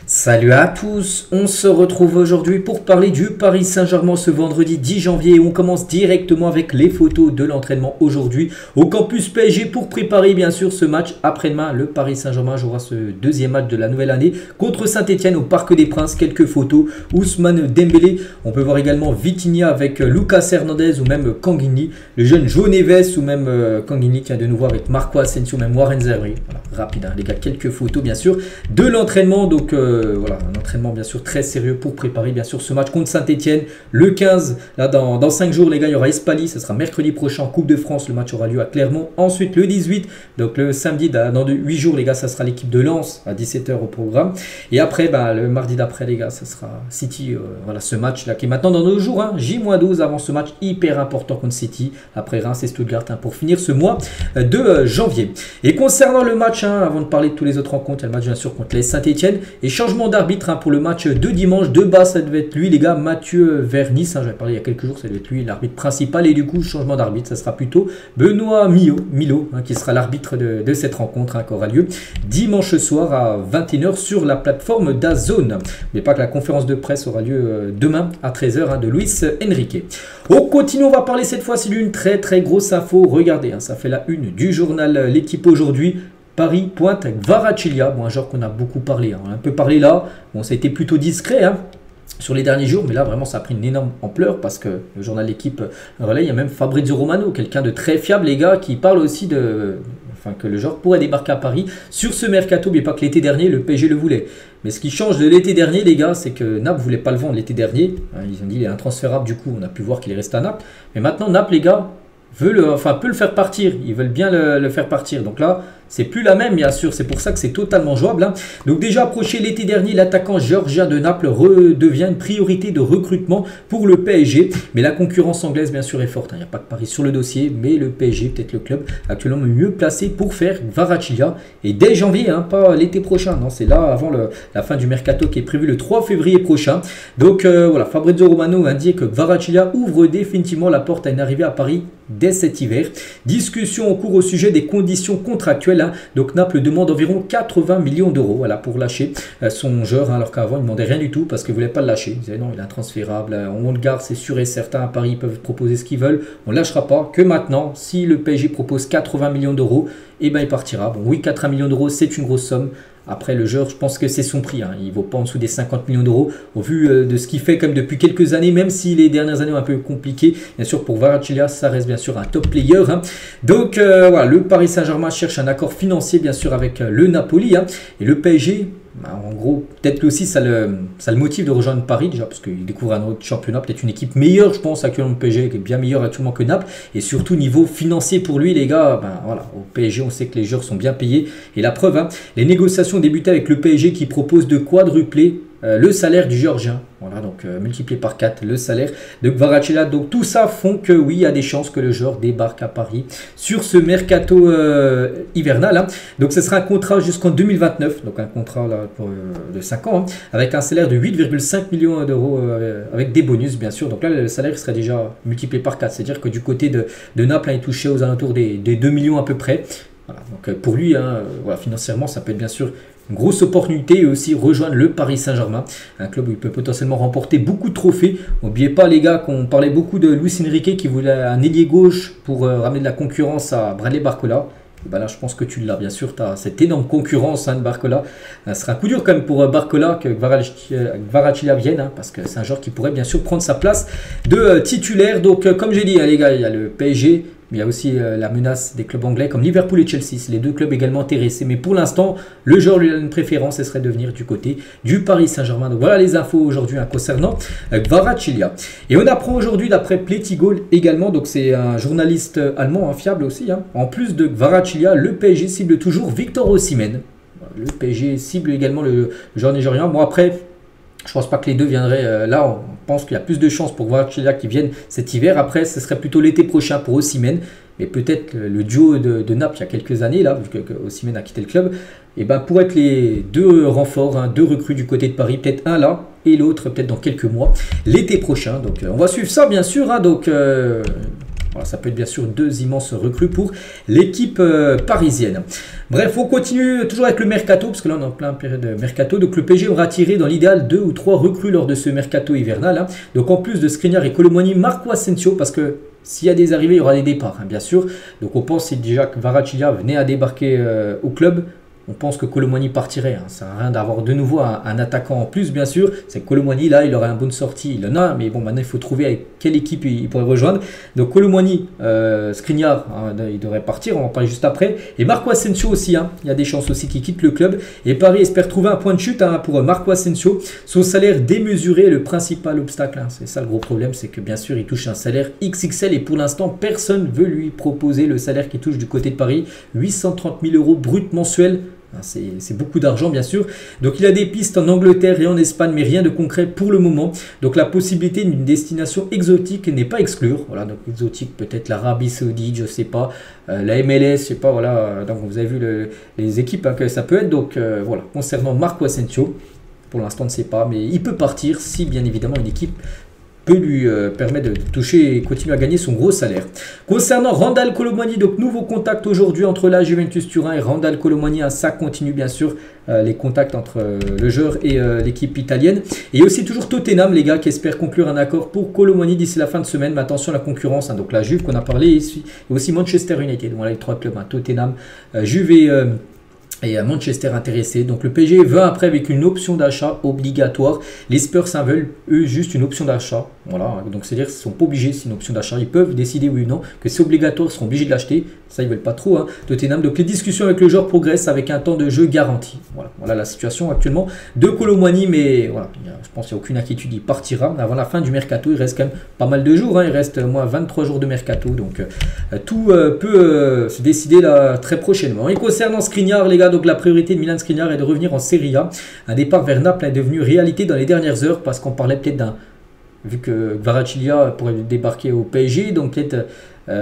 Salut à tous, on se retrouve aujourd'hui pour parler du Paris Saint-Germain ce vendredi 10 janvier et on commence directement avec les photos de l'entraînement aujourd'hui au campus PSG pour préparer bien sûr ce match après-demain. Le Paris Saint-Germain jouera ce deuxième match de la nouvelle année contre Saint-Etienne au Parc des Princes. Quelques photos, Ousmane Dembélé, on peut voir également Vitinha avec Lucas Hernandez ou même Kanguini, le jeune João Neves ou même Kanguini qui est de nouveau avec Marco Asensio, même Warren Zaïre. Voilà, rapide hein, les gars, quelques photos bien sûr de l'entraînement donc voilà, un entraînement bien sûr très sérieux pour préparer bien sûr ce match contre Saint-Etienne le 15. Là dans 5 jours les gars, il y aura Espali, ce sera mercredi prochain en Coupe de France, le match aura lieu à Clermont. Ensuite le 18, donc le samedi dans 8 jours les gars, ça sera l'équipe de Lens à 17 h au programme. Et après le mardi d'après les gars, ça sera City, voilà ce match là qui est maintenant dans 2 jours, hein, J-12 avant ce match hyper important contre City. Après Reims et Stuttgart hein, pour finir ce mois de janvier. Et concernant le match, hein, avant de parler de tous les autres rencontres, il y a le match bien sûr contre les Saint-Etienne et changement d'arbitre hein, pour le match de dimanche. De bas, ça devait être lui, les gars, Mathieu Vernis. Hein, j'avais parlé il y a quelques jours, ça devait être lui l'arbitre principal. Et du coup, changement d'arbitre, ça sera plutôt Benoît Milo hein, qui sera l'arbitre de cette rencontre hein, qui aura lieu dimanche soir à 21 h sur la plateforme DAZN. Mais pas que la conférence de presse aura lieu demain à 13 h hein, de Luis Enrique. On continue, on va parler cette fois-ci d'une très grosse info. Regardez, hein, ça fait la une du journal L'équipe aujourd'hui. Paris pointe Kvaratskhelia, bon, un joueur qu'on a beaucoup parlé, hein. On a un peu parlé là, bon ça a été plutôt discret hein, sur les derniers jours, mais là vraiment ça a pris une énorme ampleur parce que le journal L'équipe relaie, il y a même Fabrizio Romano, quelqu'un de très fiable les gars, qui parle aussi que le joueur pourrait débarquer à Paris sur ce mercato, mais pas que l'été dernier le PSG le voulait. Mais ce qui change de l'été dernier les gars, c'est que Naples ne voulait pas le vendre l'été dernier, hein, ils ont dit il est intransférable, du coup on a pu voir qu'il est resté à Naples, mais maintenant Naples les gars, peut le faire partir, ils veulent bien le faire partir. Donc là, c'est plus la même, bien sûr. C'est pour ça que c'est totalement jouable. Hein. Donc déjà approché l'été dernier, l'attaquant georgien de Naples redevient une priorité de recrutement pour le PSG. Mais la concurrence anglaise, bien sûr, est forte. Il n'y a pas que Paris sur le dossier, mais le PSG, peut-être le club actuellement mieux placé pour faire Kvaratskhelia. Et dès janvier, hein, pas l'été prochain. Non, c'est là avant la fin du mercato qui est prévu le 3 février prochain. Donc voilà, Fabrizio Romano indique que Kvaratskhelia ouvre définitivement la porte à une arrivée à Paris dès cet hiver. Discussion en cours au sujet des conditions contractuelles. Hein. Donc Naples demande environ 80 millions d'euros voilà, pour lâcher son joueur, hein, alors qu'avant il ne demandait rien du tout parce qu'il ne voulait pas le lâcher. Il disait non, il est intransférable, on le garde, c'est sûr et certain. À Paris, ils peuvent proposer ce qu'ils veulent, on ne lâchera pas. Que maintenant, si le PSG propose 80 millions d'euros, eh ben, il partira. Bon, oui, 80 millions d'euros, c'est une grosse somme. Après, le joueur, je pense que c'est son prix. Hein. Il ne vaut pas en dessous des 50 millions d'euros. Au vu de ce qu'il fait comme depuis quelques années, même si les dernières années ont un peu compliqué. Bien sûr, pour Kvaratskhelia, ça reste bien sûr un top player. Hein. Donc, voilà, le Paris Saint-Germain cherche un accord financier, bien sûr, avec le Napoli. Hein. Et le PSG... en gros, peut-être que aussi ça le motive de rejoindre Paris déjà parce qu'il découvre un autre championnat, peut-être une équipe meilleure, je pense, actuellement le PSG, qui est bien meilleure actuellement que Naples. Et surtout niveau financier pour lui, les gars, voilà, au PSG, on sait que les joueurs sont bien payés. Et la preuve, hein, les négociations débutaient avec le PSG qui propose de quadrupler le salaire du Géorgien. Voilà, donc multiplié par 4 le salaire de Kvaratskhelia. Donc tout ça font que oui, il y a des chances que le joueur débarque à Paris sur ce mercato hivernal. Hein. Donc ce sera un contrat jusqu'en 2029, donc un contrat là, de 5 ans, hein, avec un salaire de 8,5 millions d'euros avec des bonus bien sûr. Donc là le salaire serait déjà multiplié par 4, c'est-à-dire que du côté de Naples, hein, il touchait aux alentours des 2 millions à peu près. Voilà, donc pour lui, hein, voilà, financièrement, ça peut être bien sûr une grosse opportunité et aussi rejoindre le Paris Saint-Germain, un club où il peut potentiellement remporter beaucoup de trophées. N'oubliez pas les gars qu'on parlait beaucoup de Luis Enrique qui voulait un ailier gauche pour ramener de la concurrence à Bradley Barcola. Et ben là je pense que tu l'as bien sûr, tu as cette énorme concurrence hein, de Barcola. Ce sera un coup dur quand même pour Barcola que Kvaratskhelia vienne hein, parce que c'est un joueur qui pourrait bien sûr prendre sa place de titulaire. Donc comme j'ai dit hein, les gars, il y a le PSG. Mais il y a aussi la menace des clubs anglais comme Liverpool et Chelsea. C'est les deux clubs également intéressés. Mais pour l'instant, le joueur lui a une préférence. Ce serait de venir du côté du Paris Saint-Germain. Donc voilà les infos aujourd'hui hein, concernant Kvaratskhelia. Et on apprend aujourd'hui d'après Plétigol également. Donc c'est un journaliste allemand hein, fiable aussi. Hein. En plus de Kvaratskhelia, le PSG cible toujours Victor Osimhen. Le PSG cible également le joueur nigérian. Bon après... je ne pense pas que les deux viendraient là. On pense qu'il y a plus de chances pour Kvaratskhelia qui viennent cet hiver. Après, ce serait plutôt l'été prochain pour Osimhen. Mais peut-être le duo de Naples il y a quelques années, là, vu que Osimhen a quitté le club, et ben pour être les deux renforts, hein, deux recrues du côté de Paris, peut-être un là et l'autre peut-être dans quelques mois, l'été prochain. Donc on va suivre ça bien sûr. Hein, donc Voilà, ça peut être bien sûr deux immenses recrues pour l'équipe parisienne. Bref, on continue toujours avec le mercato, parce que là on est en plein période de mercato. Donc le PSG aura tiré dans l'idéal 2 ou 3 recrues lors de ce mercato hivernal. Hein. Donc en plus de Skriniar et Kolo Muani, Marco Asensio, parce que s'il y a des arrivées, il y aura des départs, hein, bien sûr. Donc on pense si déjà que Kvaratskhelia venait à débarquer au club, on pense que Kolo Muani partirait. Hein. Ça sert à rien d'avoir de nouveau un attaquant en plus, bien sûr. C'est que Kolo Muani, là, il aurait une bonne sortie. Il en a, mais bon, maintenant, il faut trouver avec quelle équipe il pourrait rejoindre. Donc, Kolo Muani, Skriniar, hein, il devrait partir. On va en parler juste après. Et Marco Asensio aussi. Hein. Il y a des chances aussi qu'il quitte le club. Et Paris espère trouver un point de chute hein, pour Marco Asensio. Son salaire démesuré est le principal obstacle. Hein. C'est ça le gros problème. C'est que, bien sûr, il touche un salaire XXL. Et pour l'instant, personne ne veut lui proposer le salaire qu'il touche du côté de Paris. 830 000 € brut mensuels. C'est beaucoup d'argent bien sûr. Donc il a des pistes en Angleterre et en Espagne, mais rien de concret pour le moment. Donc la possibilité d'une destination exotique n'est pas exclure. Voilà, donc exotique peut-être l'Arabie Saoudite, je sais pas, la MLS, je sais pas. Voilà, donc vous avez vu les équipes hein, que ça peut être. Donc voilà, concernant Marco Asensio, pour l'instant on ne sait pas, mais il peut partir si bien évidemment une équipe peut lui permettre de toucher et continuer à gagner son gros salaire. Concernant Randal Kolo Muani, donc nouveau contact aujourd'hui entre la Juventus Turin et Randal Kolo Muani, hein, ça continue bien sûr les contacts entre le joueur et l'équipe italienne. Et aussi toujours Tottenham les gars qui espèrent conclure un accord pour Kolo Muani d'ici la fin de semaine, mais attention à la concurrence, hein, donc la Juve qu'on a parlé et aussi Manchester United, voilà les trois clubs, hein, Tottenham, Juve et à Manchester intéressé. Donc le PSG va après avec une option d'achat obligatoire. Les Spurs ça veulent eux juste une option d'achat. Voilà, donc c'est-à-dire qu'ils ne sont pas obligés, c'est une option d'achat. Ils peuvent décider oui ou non que c'est obligatoire, ils seront obligés de l'acheter. Ça ils veulent pas trop. Hein. Tottenham. Donc les discussions avec le joueur progressent avec un temps de jeu garanti. Voilà la situation actuellement de Kolo Muani, mais voilà, je pense qu'il n'y a aucune inquiétude, il partira avant la fin du mercato. Il reste quand même pas mal de jours. Hein. Il reste moins 23 jours de mercato, donc tout peut se décider là très prochainement. Et concernant Skriniar les gars, donc la priorité de Milan Skriniar est de revenir en Serie A. Un départ vers Naples est devenu réalité dans les dernières heures parce qu'on parlait peut-être d'un, vu que Kvaratskhelia pourrait débarquer au PSG, donc peut-être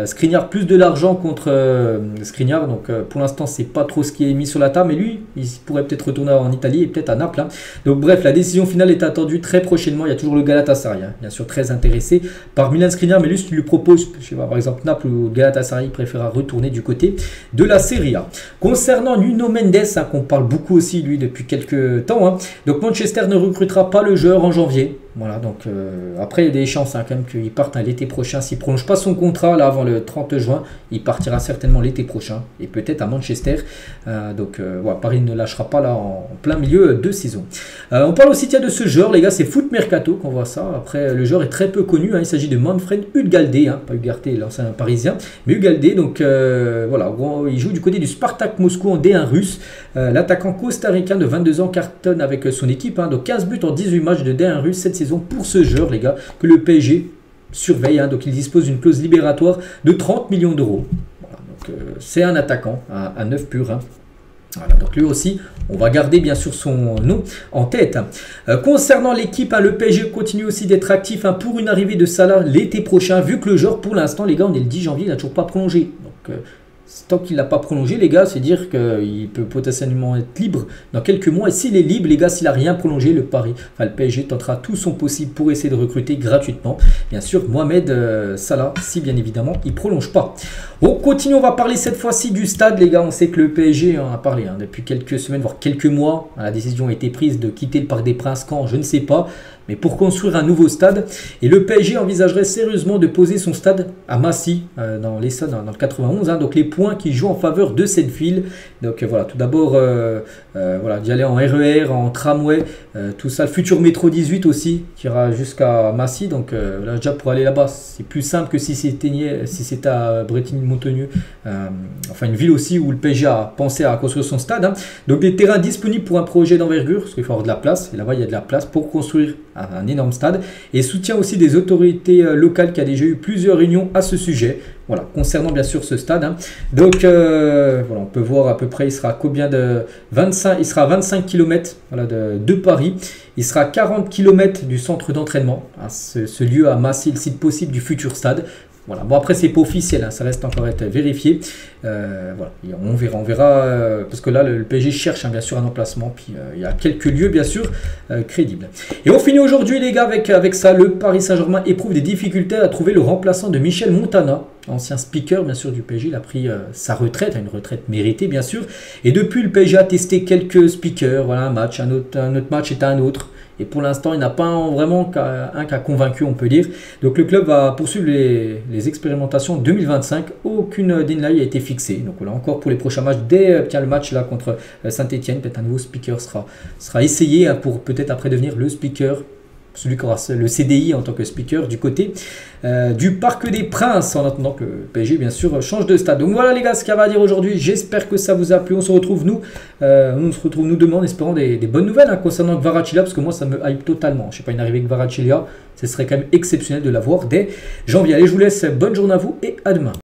Skriniar plus de l'argent contre Skriniar. Donc pour l'instant c'est pas trop ce qui est mis sur la table, mais lui il pourrait peut-être retourner en Italie et peut-être à Naples. Hein. Donc bref, la décision finale est attendue très prochainement. Il y a toujours le Galatasaray, hein, bien sûr très intéressé par Milan Skriniar, mais lui si tu lui proposes, je sais pas, par exemple Naples ou Galatasaray, il préférera retourner du côté de la Serie A. Concernant Nuno Mendes, hein, qu'on parle beaucoup aussi lui depuis quelques temps, hein, donc Manchester ne recrutera pas le joueur en janvier. Voilà, donc après il y a des chances hein, quand même qu'il parte l'été prochain. S'il ne prolonge pas son contrat là avant le 30 juin, il partira certainement l'été prochain et peut-être à Manchester. Voilà, Paris ne lâchera pas là en plein milieu de saison. On parle aussi de ce joueur les gars, c'est Foot Mercato qu'on voit ça. Après le joueur est très peu connu, hein, il s'agit de Manfred Ugarte, hein, pas Ugarte l'ancien parisien, mais Ugarte. Donc voilà, il joue du côté du Spartak Moscou en D1 russe. L'attaquant costaricain de 22 ans cartonne avec son équipe, hein, donc 15 buts en 18 matchs de D1 russe cette saison pour ce joueur les gars que le PSG surveille, hein, donc il dispose d'une clause libératoire de 30 millions d'euros. Voilà, donc c'est un attaquant à 9 pur. Hein. Voilà, donc lui aussi, on va garder bien sûr son nom en tête. Concernant l'équipe, hein, le PSG continue aussi d'être actif hein, pour une arrivée de Salah l'été prochain, vu que le joueur pour l'instant les gars, on est le 10 janvier, il n'a toujours pas prolongé. Donc tant qu'il n'a pas prolongé les gars, c'est dire qu'il peut potentiellement être libre dans quelques mois. Et s'il est libre les gars, s'il n'a rien prolongé, le PSG tentera tout son possible pour essayer de recruter gratuitement. Bien sûr, Mohamed Salah, si bien évidemment il ne prolonge pas. On continue, on va parler cette fois-ci du stade les gars. On sait que le PSG en a parlé hein, depuis quelques semaines, voire quelques mois. La décision a été prise de quitter le Parc des Princes quand, je ne sais pas. Mais pour construire un nouveau stade, et le PSG envisagerait sérieusement de poser son stade à Massy, dans l'Essonne, dans le 91. Hein, donc les points qui jouent en faveur de cette ville. Donc voilà, tout d'abord, voilà, d'y aller en RER, en tramway, tout ça. Le futur métro 18 aussi, qui ira jusqu'à Massy. Donc là, déjà pour aller là-bas, c'est plus simple que si c'était à Bretigny-Montagneux. Enfin, une ville aussi où le PSG a pensé à construire son stade. Hein. Donc des terrains disponibles pour un projet d'envergure, parce qu'il faut avoir de la place. Et là-bas, il y a de la place pour construire un énorme stade, et soutien aussi des autorités locales qui a déjà eu plusieurs réunions à ce sujet. Voilà, concernant bien sûr ce stade. Hein. Donc voilà, on peut voir à peu près, il sera combien de 25, il sera à 25 km voilà, de Paris. Il sera à 40 km du centre d'entraînement, hein, ce lieu à Massy, le site possible du futur stade. Voilà. Bon après c'est pas officiel, hein, ça reste encore à être vérifié. Voilà. Et on verra parce que là le PSG cherche hein, bien sûr un emplacement, puis il y a quelques lieux bien sûr crédibles. Et on finit aujourd'hui les gars avec ça, le Paris Saint-Germain éprouve des difficultés à trouver le remplaçant de Michel Montana. ancien speaker bien sûr du PSG. Il a pris sa retraite, une retraite méritée bien sûr. Et depuis, le PSG a testé quelques speakers, voilà, un autre match est un autre. Et pour l'instant, il n'a pas vraiment un qui a convaincu, on peut dire. Donc le club va poursuivre les expérimentations en 2025. Aucune deadline a été fixée. Donc voilà, encore pour les prochains matchs, dès le match là contre Saint-Etienne, peut-être un nouveau speaker sera essayé pour peut-être après devenir le speaker, celui qui aura le CDI en tant que speaker du côté du Parc des Princes, en attendant que le PSG bien sûr change de stade. Donc voilà les gars, ce qu'il y avait à dire aujourd'hui. J'espère que ça vous a plu. On se retrouve nous demain en espérant des bonnes nouvelles concernant Kvaratskhelia, parce que moi ça me hype totalement. Je sais pas, une arrivée Kvaratskhelia, ce serait quand même exceptionnel de l'avoir dès janvier. Allez, je vous laisse, bonne journée à vous et à demain.